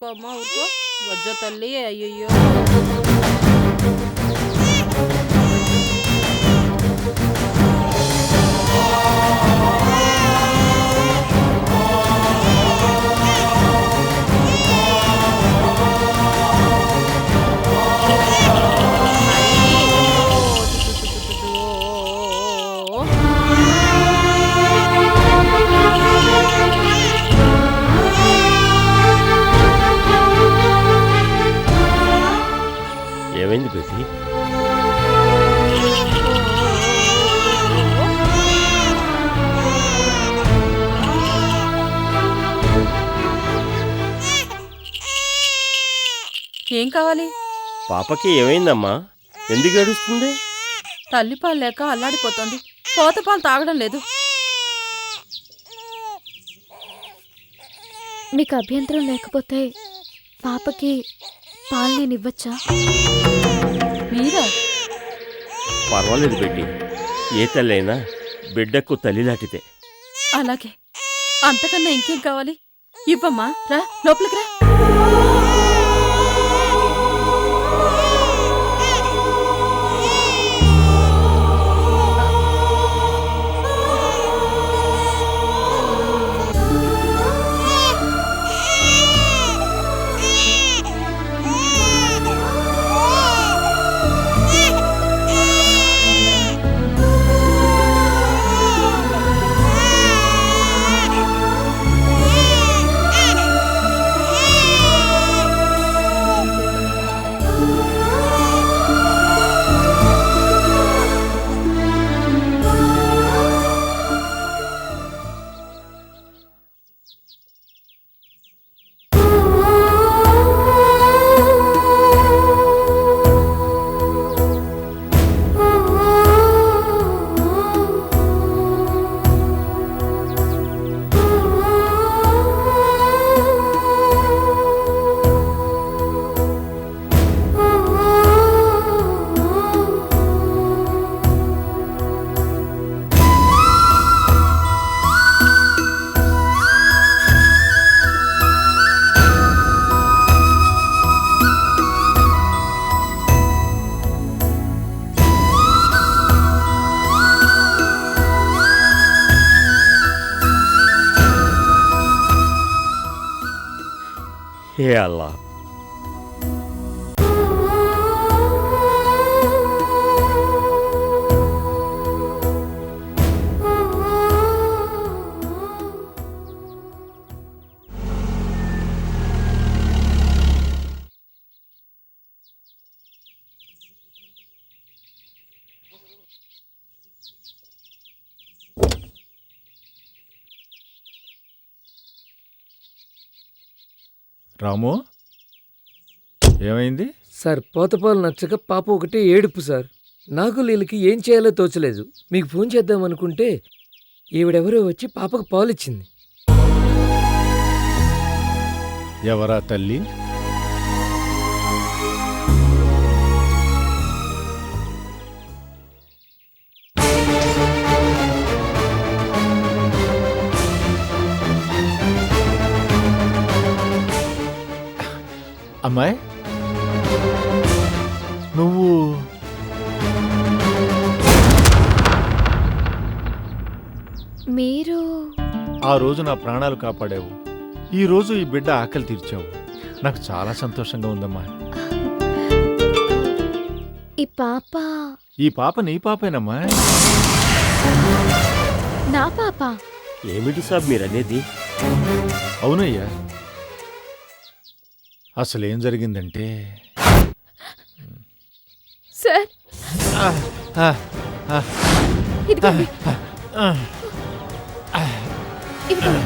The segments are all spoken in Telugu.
ఊరుకో అమ్మా ఊరుకో. వజ్జో తల్లి అయ్యయ్యో. ఏమైంది బేటీ? ఏం కావాలి? పాపకి ఏమైందమ్మా? ఎందుకు ఏడుస్తుంది? తల్లిపాలు లేక అల్లాడిపోతుంది. పోత పాలు తాగడం లేదు. మీకు అభ్యంతరం లేకపోతే పాపకి పాలు నేను ఇవ్వచ్చా? మీరా? పర్వాలేదు బేటీ, ఏ తల్లైనా బిడ్డకు తల్లి లాంటిదే. అలాగే, అంతకన్నా ఇంకేం కావాలి? ఇవ్వమ్మా, రా లోపలికి రా. హే అల్లా, రాము, ఏమైంది సార్? పోతపాలు నచ్చక పాప ఒకటే ఏడుపు సార్. నాకు వీళ్ళకి ఏం చేయాలో తోచలేదు. మీకు ఫోన్ చేద్దామనుకుంటే ఈవిడెవరో వచ్చి పాపకు పాలిచ్చింది. ఎవరా తల్లి? అమ్మాయి, నువ్వు మీరు ఆ రోజు నా ప్రాణాలు కాపాడావు. ఈ రోజు ఈ బిడ్డ ఆకలి తీర్చావు. నాకు చాలా సంతోషంగా ఉందమ్మా. ఈ పాప నీ పాపేనమ్మా. నా పాప? ఏమిటి సాబ్ మీరనేది? అవునయ్యా, అసలేం జరిగిందంటే సార్, ఇదిగోండి. ఇదిగోండి.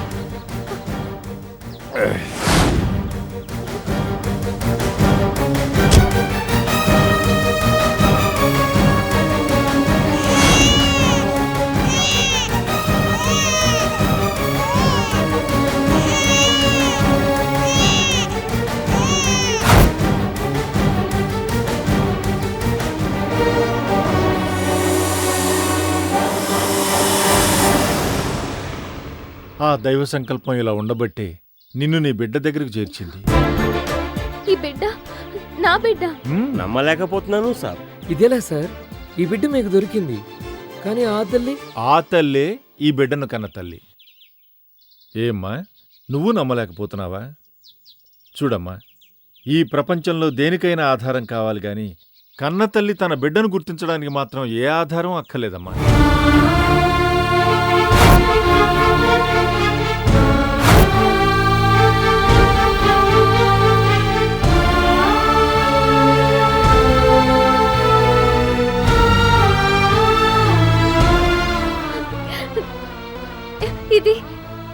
ఆ దైవ సంకల్పం ఇలా ఉండబట్టే నిన్ను నీ బిడ్డ దగ్గరికి చేర్చింది. ఈ బిడ్డ నా బిడ్డ. నమ్మలేకపోతున్నాను సాబ్. ఇదేలా సార్? ఈ బిడ్డ మీకు దొరికింది, కానీ ఆ తల్లి ఆ తల్లే ఈ బిడ్డను కన్న తల్లి. ఏమ్మా, నువ్వు నమ్మలేకపోతున్నావా? చూడమ్మా, ఈ ప్రపంచంలో దేనికైనా ఆధారం కావాలి గాని కన్న తల్లి తన బిడ్డను గుర్తించడానికి మాత్రం ఏ ఆధారం అక్కర్లేదమ్మా.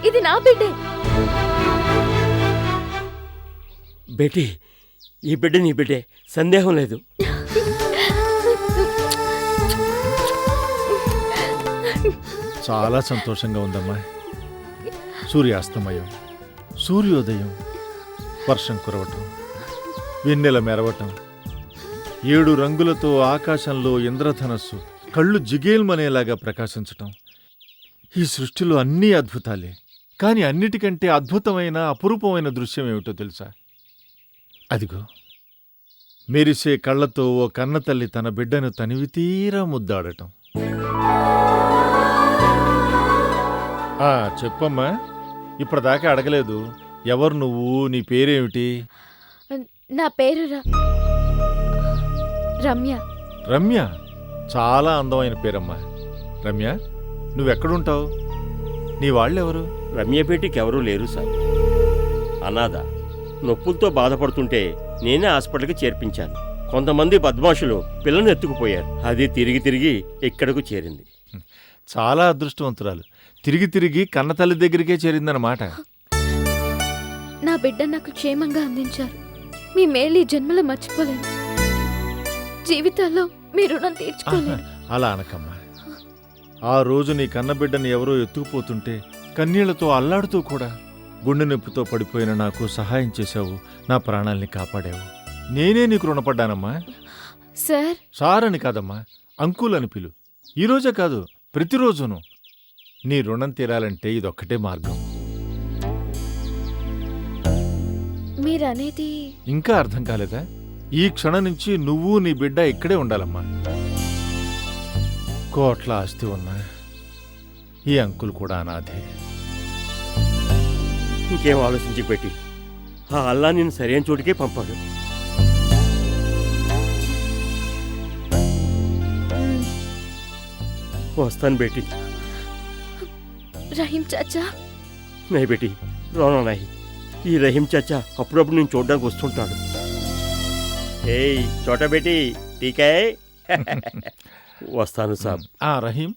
ఇది నా బిడ్డే. బేటీ, ఈ బిడ్డ నీ బిడ్డే, సందేహం లేదు. చాలా సంతోషంగా ఉందమ్మా. సూర్యాస్తమయం, సూర్యోదయం, వర్షం కురవటం, వెన్నెల మెరవటం, 7 రంగులతో ఆకాశంలో ఇంద్రధనస్సు కళ్ళు జిగేల్మనేలాగా ప్రకాశించటం. ఈ సృష్టిలో అన్నీ అద్భుతాలే. కాని అన్నిటికంటే అద్భుతమైన అపురూపమైన దృశ్యం ఏమిటో తెలుసా? అదిగో, మెరిసే కళ్ళతో ఓ కన్నతల్లి తన బిడ్డను తనివితీరా ముద్దాడటం. చెప్పమ్మా, ఇప్పటిదాకా అడగలేదు. ఎవరు నువ్వు? నీ పేరేమిటి? నా పేరు రమ్య. రమ్య, చాలా అందమైన పేరమ్మా. రమ్య, నువ్వెక్కడుంటావు? నీ వాళ్ళెవరు? రమ్యపేటికి ఎవరూ లేరు సాబ్. అనాథ. నొప్పులతో బాధపడుతుంటే నేనే హాస్పిటల్కి చేర్పించాను. కొంతమంది బద్మాషులు పిల్లను ఎత్తుకుపోయారు. అది తిరిగి తిరిగి ఇక్కడకు చేరింది. చాలా అదృష్టవంతురాలు. తిరిగి తిరిగి కన్నతల్లి దగ్గరికే చేరిందన్నమాట. నా బిడ్డ నాకు క్షేమంగా అందించారు. మీ మేలు ఈ జన్మలో మర్చిపోలేను. జీవితాల్లో మీ రుణం తీర్చుకోలేను. అలా అనకమ్మా. ఆ రోజు నీ కన్నబిడ్డని ఎవరో ఎత్తుకుపోతుంటే కన్నీళ్లతో అల్లాడుతూ కూడా గుండె నొప్పితో పడిపోయిన నాకు సహాయం చేశావు, నా ప్రాణాల్ని కాపాడావు. నేనే నీకు రుణపడ్డానమ్మా. సార్? సార్ అని కాదమ్మా, అంకుల్ అని పిలు. ఈరోజే కాదు, ప్రతిరోజును. నీ రుణం తీరాలంటే ఇదొక్కటే మార్గం. మీరనేది ఇంకా అర్థం కాలేదా? ఈ క్షణం నుంచి నువ్వు నీ బిడ్డ ఇక్కడే ఉండాలమ్మా. కోట్ల ఆస్తి ఉన్నా ఈ అంకుల్ కూడా అనాథే. ఇంకేం ఆలోచించి పెట్టి, ఆ అల్లా నేను సరైన చోటుకే పంపాడు. వస్తాను బేటీ. రహీం చాచా. నై బేటీ, రోనా నాయి. ఈ రహీం చాచా అప్పుడప్పుడు నేను చూడడానికి వస్తుంటాడు. ఏయ్ చోటా బేటీ, టీకాయ్. వస్తాను సాబ్. రహీం,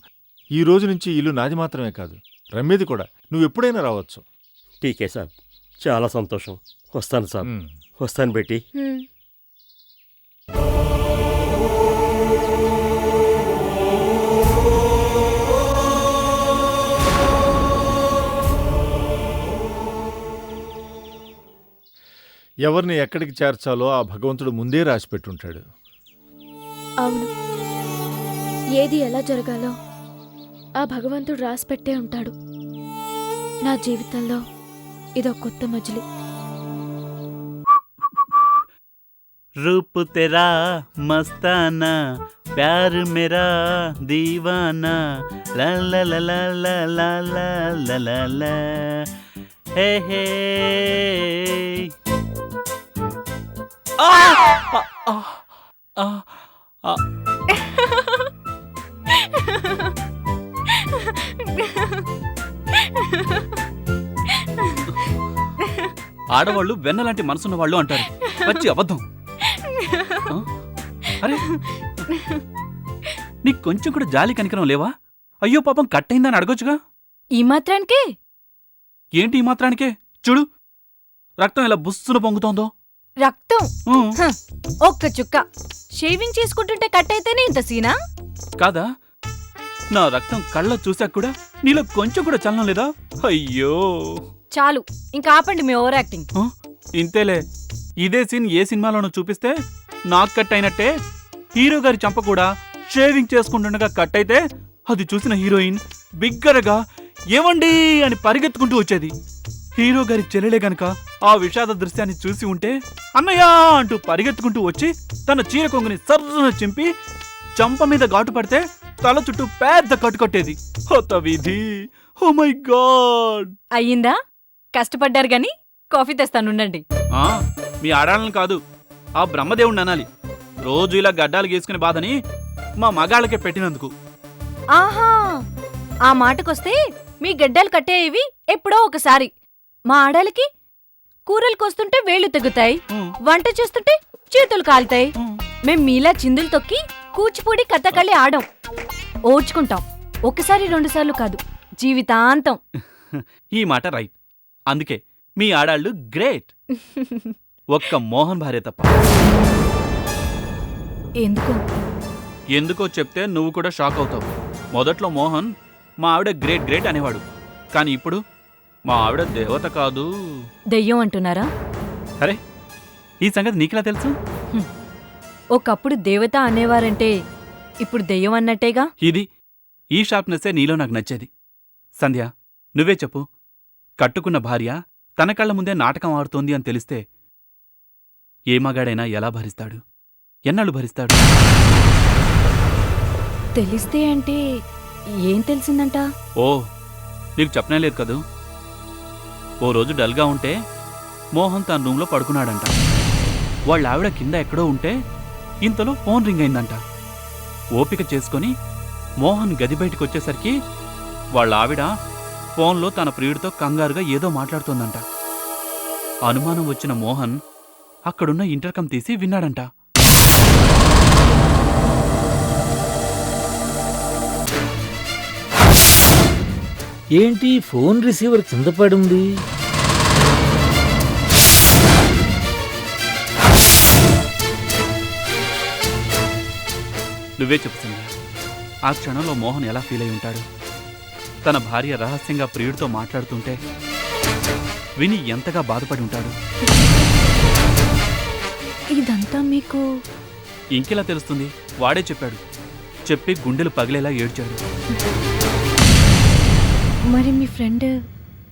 ఈ రోజు నుంచి ఇల్లు నాది మాత్రమే కాదు, రమ్యది కూడా. నువ్వు ఎప్పుడైనా రావచ్చు. టీకే సాబ్, చాలా సంతోషం. వస్తాను సాబ్. వస్తాను బేటీ. ఎవరిని ఎక్కడికి చేర్చాలో ఆ భగవంతుడు ముందే రాసిపెట్టుంటాడు. అవును, ఏది ఎలా జరగాలో ఆ భగవంతుడు రాసిపెట్టే ఉంటాడు. నా జీవితంలో ఇదో కొత్త మజిలీ. रूप तेरा मस्ताना, प्यार मेरा दीवाना, ला ला ला ला ला ला ला ला ला ला, हे हे आ आ आ आ ఆడవాళ్ళు వెన్నలాంటి మనసున్న వాళ్ళు అంటారు. పచ్చి అబద్ధం. అరే, నీకు కొంచెం కూడా జాలి కనికరం లేవా? అయ్యో పాపం కట్టయిందని అడగొచ్చుగా. ఈ మాత్రానికే? ఏంటి ఈ మాత్రానికే? చూడు, రక్తం ఎలా బుస్సును పొంగుతోందో. రక్తం? ఒక్క చుక్క. షేవింగ్ చేసుకుంటుంటే కట్ అయితేనే ఇంత సీనా? కాదా? నా రక్తం కళ్ళ చూశాక కూడా నీలో కొంచెం కూడా చలనం లేదా? అయ్యో చాలు, ఇంకా ఆపండి మీ ఓవర్ యాక్టింగ్. ఇంతేలే. ఇదే సీన్ ఏ సినిమాలోనూ చూపిస్తే నాకు కట్ అయినట్టే హీరో గారి చంప కూడా షేవింగ్ చేసుకుంటుండగా కట్ అయితే అది చూసిన హీరోయిన్ బిగ్గరగా ఏవండి అని పరిగెత్తుకుంటూ వచ్చేది. హీరో గారి చెల్లెలే గనక ఆ విషాద దృశ్యాన్ని చూసి ఉంటే అన్నయ్య అంటూ పరిగెత్తుకుంటూ వచ్చి తన చీర కొంగుని సర్రున చింపి చంప మీద ఘాటు పడితే తల చుట్టూ పెద్ద కట్టుకట్టేది. హత విధి. Oh my God. అయ్యిందా? కష్టపడ్డారు గాని కాఫీ తెస్తానుండండి. మీ ఆడాలని కాదు, ఆ బ్రహ్మదేవుణ్ణి అనాలి. రోజు ఇలా గడ్డాలు గీసుకునే బాధని మా మగాళ్ళకే పెట్టినందుకు. ఆహా, ఆ మాటకొస్తే మీ గడ్డలు కట్టేవి ఎప్పుడో ఒకసారి. మా ఆడాలకి కూరలు కోస్తుంటే వేళ్లు తెగుతాయి, వంట చేస్తుంటే చేతులు కాలుతాయి. మేం మీలా చిందులు తొక్కి కూచిపూడి కథకళి ఆడం. ఓర్చుకుంటాం, ఒకసారి రెండుసార్లు కాదు, జీవితాంతం. ఈ మాట రైట్. అందుకే మీ ఆడాళ్ళు గ్రేట్. ఒక్క మోహన్ భార్య తప్ప. ఎందుకు? ఎందుకో చెప్తే నువ్వు కూడా షాక్ అవుతావు. మొదట్లో మోహన్ మా ఆవిడ గ్రేట్ గ్రేట్ అనేవాడు, కానీ ఇప్పుడు మా ఆవిడ దేవత కాదు, దెయ్యం అంటున్నారా? అరే ఈ సంగతి నీకెలా తెలుసు? ఒకప్పుడు దేవత అనేవారంటే ఇప్పుడు దెయ్యం అన్నట్టేగా. ఇది ఈ షార్ప్నెస్సే నీలో నాకు నచ్చేది. సంధ్య, నువ్వే చెప్పు. కట్టుకున్న భార్య తన కళ్ళ ముందే నాటకం ఆడుతోంది అని తెలిస్తే ఏ మగాడైనా ఎలా భరిస్తాడు? ఎన్నాళ్ళు భరిస్తాడు? తెలిస్తే అంటే ఏం తెలిసిందంట? ఓ, నీకు చెప్పనే లేదు కదూ. ఓ రోజు డల్గా ఉంటే మోహన్ తన రూంలో పడుకున్నాడంట. వాళ్ళ ఆవిడ కింద ఎక్కడో ఉంటే ఇంతలో ఫోన్ రింగ్ అయిందంట. ఓపిక చేసుకొని మోహన్ గది బయటకొచ్చేసరికి వాళ్ళ ఆవిడ ఫోన్లో తన ప్రియుడితో కంగారుగా ఏదో మాట్లాడుతోందంట. అనుమానం వచ్చిన మోహన్ అక్కడున్న ఇంటర్కమ్ తీసి విన్నాడంట. ఏంటి ఫోన్ రిసీవర్ కింద పడుంది? నువ్వే చెప్పు సంధ్య, ఆ క్షణంలో మోహన్ ఎలా ఫీల్ అయి ఉంటాడు? తన భార్య రహస్యంగా ప్రియుడితో మాట్లాడుతుంటే విని ఎంతగా బాధపడి ఉంటాడు? ఇదంతా మీకు ఇంకెలా తెలుస్తుంది? వాడే చెప్పాడు. చెప్పి గుండెలు పగిలేలా ఏడ్చాడు. మరి మీ ఫ్రెండ్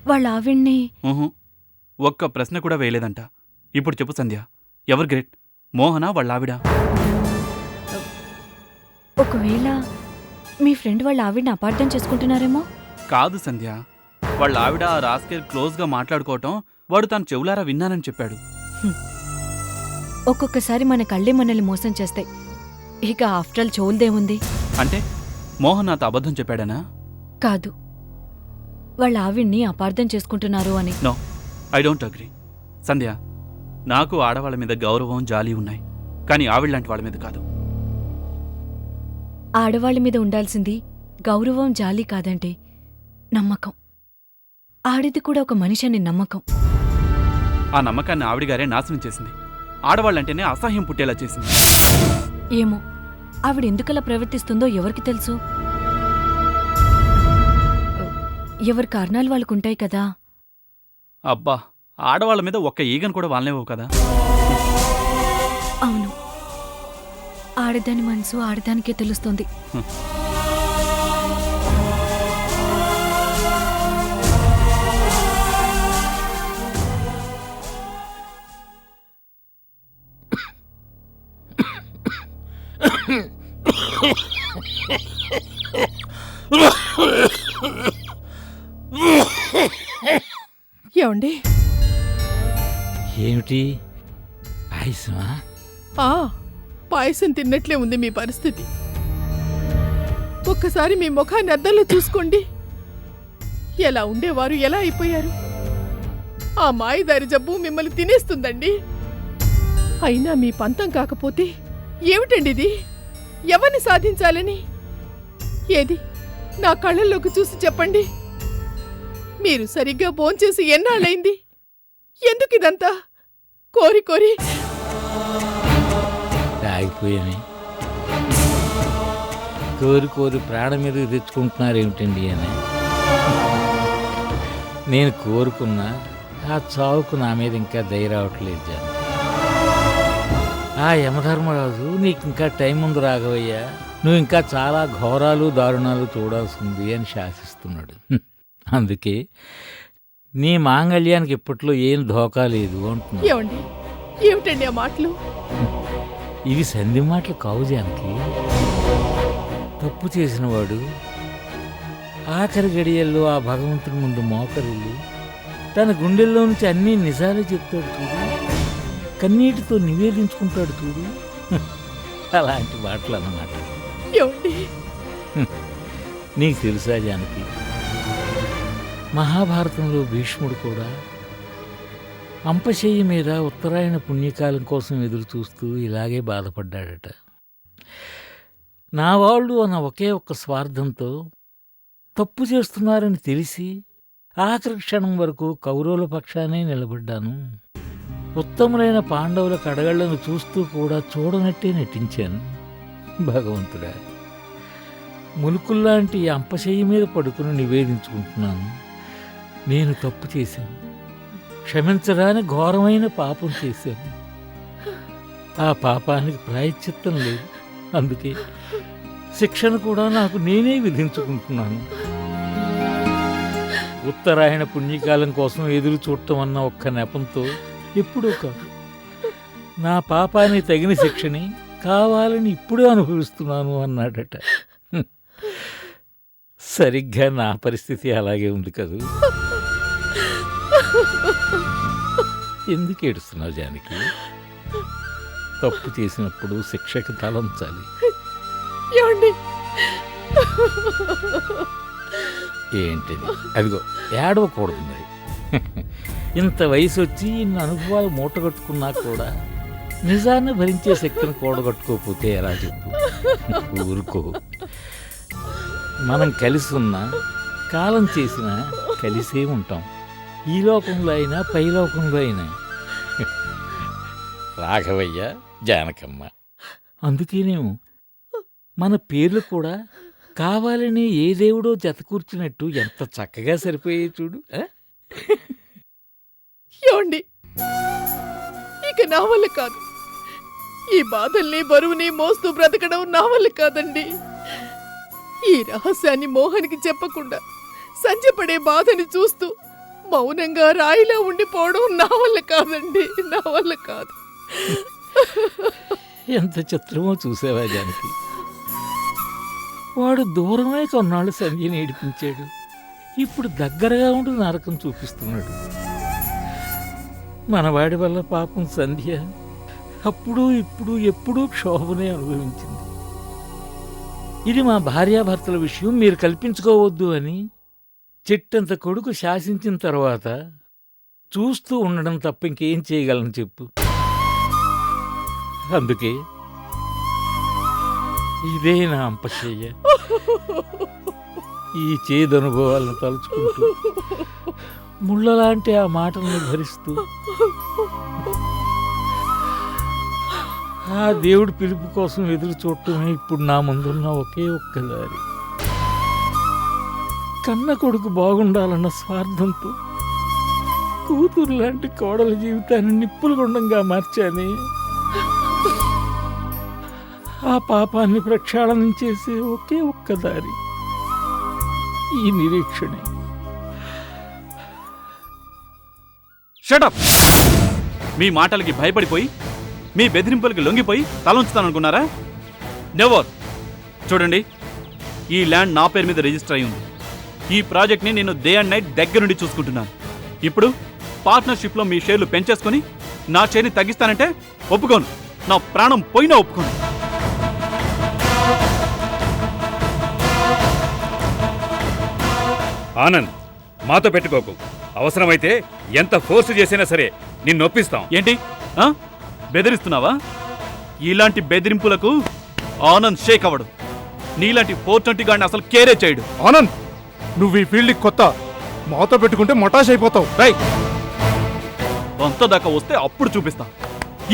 వాళ్ళ ఆవిడ్ని ఊహు, ఒక్క ప్రశ్న కూడా వేయలేదంట. ఇప్పుడు చెప్పు సంధ్య, ఎవరు గ్రేట్, మోహనా వాళ్ళ ఆవిడ? ఒకవేళ మీ ఫ్రెండ్ వాళ్ళ ఆవిడ్ని అపార్థం చేసుకుంటున్నారేమో? కాదు సంధ్య, వాళ్ళ ఆవిడ ఆ రాస్కెల్ క్లోజ్గా మాట్లాడుకోవటం వాడు తన చెవులారా విన్నానని చెప్పాడు. ఒక్కొక్కసారి మన కళ్ళే మనల్ని మోసం చేస్తాయి. ఇక ఆఫ్టర్ చెవులదేముంది? అంటే మోహన్ నాతో అబద్ధం చెప్పాడనా? కాదు, వాళ్ళ ఆవిడ్ని అపార్థం చేసుకుంటున్నారు అని. No, I don't agree. Sandhya, నాకు ఆడవాళ్ళ మీద గౌరవం జాలి ఉన్నాయి, కానీ ఆవిడలాంటి వాళ్ళ మీద కాదు. ఆడవాళ్ళ మీద ఉండాల్సింది గౌరవం జాలి కాదంటే నమ్మకం. ఆడిది కూడా ఒక మనిషి అనే నమ్మకం. ఆ నమ్మకాన్ని ఆవిడగారే నాశనం చేసింది. ఆడవాళ్ళంటేనే అసహ్యం పుట్టేలా చేసింది. ఏమో, ఆవిడెందుకలా ప్రవర్తిస్తుందో ఎవరికి తెలుసు? ఎవరి కారణాలు వాళ్ళకుంటాయి కదా. అబ్బా, ఆడవాళ్ళ మీద ఒక్క ఈగను కూడా వాళ్ళనేవో కదా. అవును, ఆడదాని మనసు ఆడదానికే తెలుస్తుంది. ఏమండి? ఏమిటి పాయసమా? పాయసం తిన్నట్లే ఉంది మీ పరిస్థితి. ఒక్కసారి మీ ముఖాన్ని అద్దంలో చూసుకోండి. ఎలా ఉండేవారు ఎలా అయిపోయారు? ఆ మాయదారి జబ్బు మిమ్మల్ని తినేస్తుందండి. అయినా మీ పంతం కాకపోతే ఏమిటండి ఇది? ఎవరిని సాధించాలని? ఏది నా కళ్ళల్లోకి చూసి చెప్పండి. మీరు సరిగ్గా భోంచేసి ఎన్నాళ్ళైంది? ఎందుకిదంతా? కోరి కోరి ఆగిపోయామే. కోరి కోరి ప్రాణం మీద తెచ్చుకుంటున్నారేమిటండి అని. నేను కోరుకున్నా ఆ చావుకు నా మీద ఇంకా దయ రావట్లేదు జనం. ఆ యమధర్మరాజు నీకు ఇంకా టైం ముందు రాఘవయ్యా, నువ్వు ఇంకా చాలా ఘోరాలు దారుణాలు చూడాల్సింది అని శాసిస్తున్నాడు. అందుకే నీ మాంగళ్యానికి ఇప్పట్లో ఏం ధోకా లేదు అంటున్నా. ఏమండి ఏమిటండి ఆ మాటలు? ఇవి సంధి మాటలు కావు జానకి. తప్పు చేసినవాడు ఆఖరి గడియల్లో ఆ భగవంతుని ముందు మోకరిల్లి తన గుండెల్లో నుంచి అన్నీ నిజాలే చెప్తాడు చూడు, కన్నీటితో నివేదించుకుంటాడు చూడు. అలాంటి మాటలు అన్నమాట. ఏమండి నీకు తెలుసా జానకి, మహాభారతంలో భీష్ముడు కూడా అంపశయ్య మీద ఉత్తరాయణ పుణ్యకాలం కోసం ఎదురు చూస్తూ ఇలాగే బాధపడ్డాడట. నా వాళ్ళు అన్న ఒకే ఒక్క స్వార్థంతో తప్పు చేస్తున్నారని తెలిసి ఆఖరి క్షణం వరకు కౌరవుల పక్షానే నిలబడ్డాను. ఉత్తములైన పాండవుల కడగళ్లను చూస్తూ కూడా చూడనట్టే నటించాను. భగవంతుడా, ములుకుల్లాంటి అంపశయ్య మీద పడుకుని నివేదించుకుంటున్నాను. నేను తప్పు చేశాను, క్షమించరాని ఘోరమైన పాపం చేశాను. ఆ పాపానికి ప్రాయశ్చిత్తం లేదు. అందుకే శిక్షను కూడా నాకు నేనే విధించుకుంటున్నాను. ఉత్తరాయణ పుణ్యకాలం కోసం ఎదురు చూడటం అన్న ఒక్క నెపంతో ఎప్పుడూ కాదు, నా పాపానికి తగిన శిక్షని కావాలని ఇప్పుడే అనుభవిస్తున్నాను అన్నాడట. సరిగ్గా నా పరిస్థితి అలాగే ఉంది కదూ. ఎందుకు ఏడుస్తున్నావు జానకి? తప్పు చేసినప్పుడు శిక్షకి తలంచాలి. ఏమండి ఏంటిది? అదిగో ఏడవకూడదు మరి. ఇంత వయసు వచ్చి ఇన్ని అనుభవాలు మూటగట్టుకున్నా కూడా నిజాన్ని భరించే శక్తిని కూడగట్టుకోకపోతే ఎలా చెప్పు? ఊరుకో. మనం కలిసి ఉన్నా కాలం చేసినా కలిసే ఉంటాం. ఈ లోకంలో అయినా పై లోకంలో అయినా. రాఘవయ్య, జానకమ్మ. అందుకేనేమో మన పేర్లు కూడా కావాలని ఏ దేవుడో జతకూర్చినట్టు ఎంత చక్కగా సరిపోయాయి చూడు. ఏమండి ఇక నా వల్ల కాదు. ఈ బాధల్ని బరువుని మోస్తూ బ్రతకడం నా వల్ల కాదండి. ఈ రహస్యాన్ని మోహన్కి చెప్పకుండా సంజపడే బాధని చూస్తూ మౌనంగా రాయిలా ఉండిపోవడం నా వల్ల కాదండి, నా వల్ల కాదు. ఎంత చిత్రమో చూసావా జానకి? వాడు దూరమే కొన్నాళ్ళు సంధ్యని ఏడిపించాడు. ఇప్పుడు దగ్గరగా ఉండి నరకం చూపిస్తున్నాడు. మనవాడి వల్ల పాపం సంధ్య అప్పుడు ఇప్పుడు ఎప్పుడూ క్షోభనే అనుభవించింది. ఇది మా భార్యాభర్తల విషయం మీరు కల్పించుకోవద్దు అని చెట్టంత కొడుకు శాసించిన తర్వాత చూస్తూ ఉండడం తప్ప ఇంకేం చేయగలను చెప్పు? అందుకే ఇదే నా అంపశయ్య. ఈ చేదనుభవాలను తలుచుకుంటూ ముళ్ళలాంటి ఆ మాటల్ని భరిస్తూ ఆ దేవుడి పిలుపు కోసం ఎదురు చూడటమే ఇప్పుడు నా ముందున్న ఒకే ఒక్క దారి. కన్న కొడుకు బాగుండాలన్న స్వార్థంతో కూతురు లాంటి కోడల జీవితాన్ని నిప్పుల గుండంగా మార్చానే. ఆ పాపాన్ని ప్రక్షాళనం చేసే ఒకే ఒక్క దారి ఈ నిరీక్షణే. షటప్! మీ మాటలకి భయపడిపోయి మీ బెదిరింపులకి లొంగిపోయి తలంచుతాననుకున్నారా? నెవర్. చూడండి, ఈ ల్యాండ్ నా పేరు మీద రిజిస్టర్ అయి ఉంది. ఈ ప్రాజెక్ట్ని నేను డే అండ్ నైట్ దగ్గరుండి చూసుకుంటున్నాను. ఇప్పుడు పార్ట్నర్షిప్లో మీ షేర్లు పెంచేసుకుని నా షేర్ని తగ్గిస్తానంటే ఒప్పుకోను. నా ప్రాణం పోయినా ఒప్పుకోను. ఆనంద్, మాతో పెట్టుకోకు. అవసరమైతే ఎంత ఫోర్స్ చేసినా సరే నిన్ను ఒప్పిస్తాం. ఏంటి బెదిరిస్తున్నావా? ఇలాంటి బెదిరింపులకు ఆనంద్ షేక్ అవ్వడు. నీలాంటి 420 గాడిని అసలు కేరే చేయడు. ఆనంద్, నువ్వు ఈ ఫీల్డ్కి కొత్త. మాతో పెట్టుకుంటే మొటాష్ అయిపోతావు. రైట్, అంత దాకా వస్తే అప్పుడు చూపిస్తా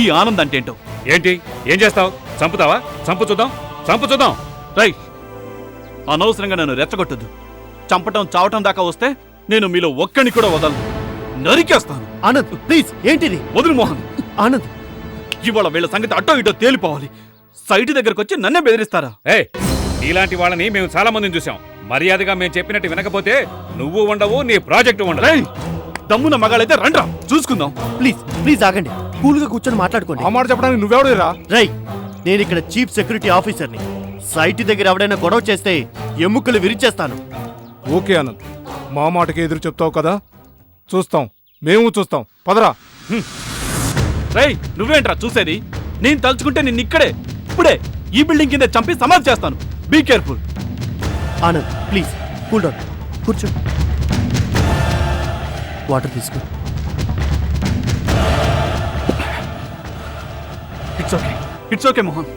ఈ ఆనంద్ అంటే ఏంటో. ఏంటి? ఏం చేస్తావు? చంపుతావా? చంపు చూద్దాం, చంపు చూద్దాం. రైట్, అనవసరంగా నన్ను రెచ్చగొట్టద్దు. చంపటం చావటం దాకా వస్తే నేను మీలో ఒక్కడిని కూడా వదలను. నరికేస్తాను. ఆనంద్ ప్లీజ్, ఏంటిది? వదులు మోహన్. ఆనంద్, ఇవాళ వీళ్ళ సంగతి అటో ఇటో తేలిపోవాలి. సైట్ దగ్గరకు వచ్చి నన్నే బెదిరిస్తారా? ఇలాంటి వాళ్ళని మేము చాలా మందిని చూసాం. మర్యాదగా మేము చెప్పినట్టు వినకపోతే నువ్వు ఉండవు, నీ ప్రాజెక్టు ఉండదు. దమ్మున మగాళ్ళైతే రండ్రా చూసుకుందాం. ప్లీజ్ ఆగండి. కూల్గా కూర్చొని మాట్లాడుకోండి. ఆ మాట చెప్పడానికి నువ్వెవడురా? రై, నేను ఇక్కడ చీఫ్ సెక్యూరిటీ ఆఫీసర్ని. సైట్ దగ్గర ఎవడైనా గొడవ చేస్తే ఎముకలు విరిచేస్తాను. ఓకే అనంత్, మా మాటకి ఎదురు చెప్తావు కదా, చూస్తాం, మేము చూస్తాం. పదరా. రేయ్ నువ్వేంట్రా చూసేది? నేను తలుచుకుంటే నిన్ను ఇక్కడే ఇప్పుడే ఈ బిల్డింగ్ కింద చంపి సమాధి చేస్తాను. Be careful. Anand please cool down, కూర్చో. వాటర్ తీసుకో. It's okay Mohan.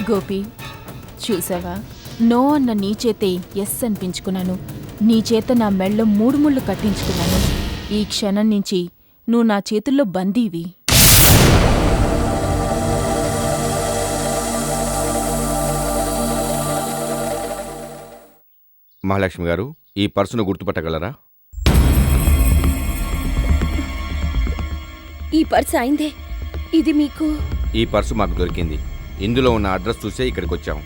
గోపి, చూసావా? నో అన్న నీ చేతే ఎస్ అనిపించుకున్నాను. నీ చేత నా మెళ్ళో 3 ముళ్ళు కట్టించుకున్నాను. ఈ క్షణం నుంచి నువ్వు నా చేతుల్లో బందీవి. మహాలక్ష్మి గారు, ఈ పర్సును గుర్తుపట్టగలరా? ఈ పర్స్ అయిందే. ఇది మీకు? ఈ పర్సు మాకు దొరికింది. ఇందులో ఉన్న అడ్రస్ చూసే ఇక్కడికి వచ్చాం.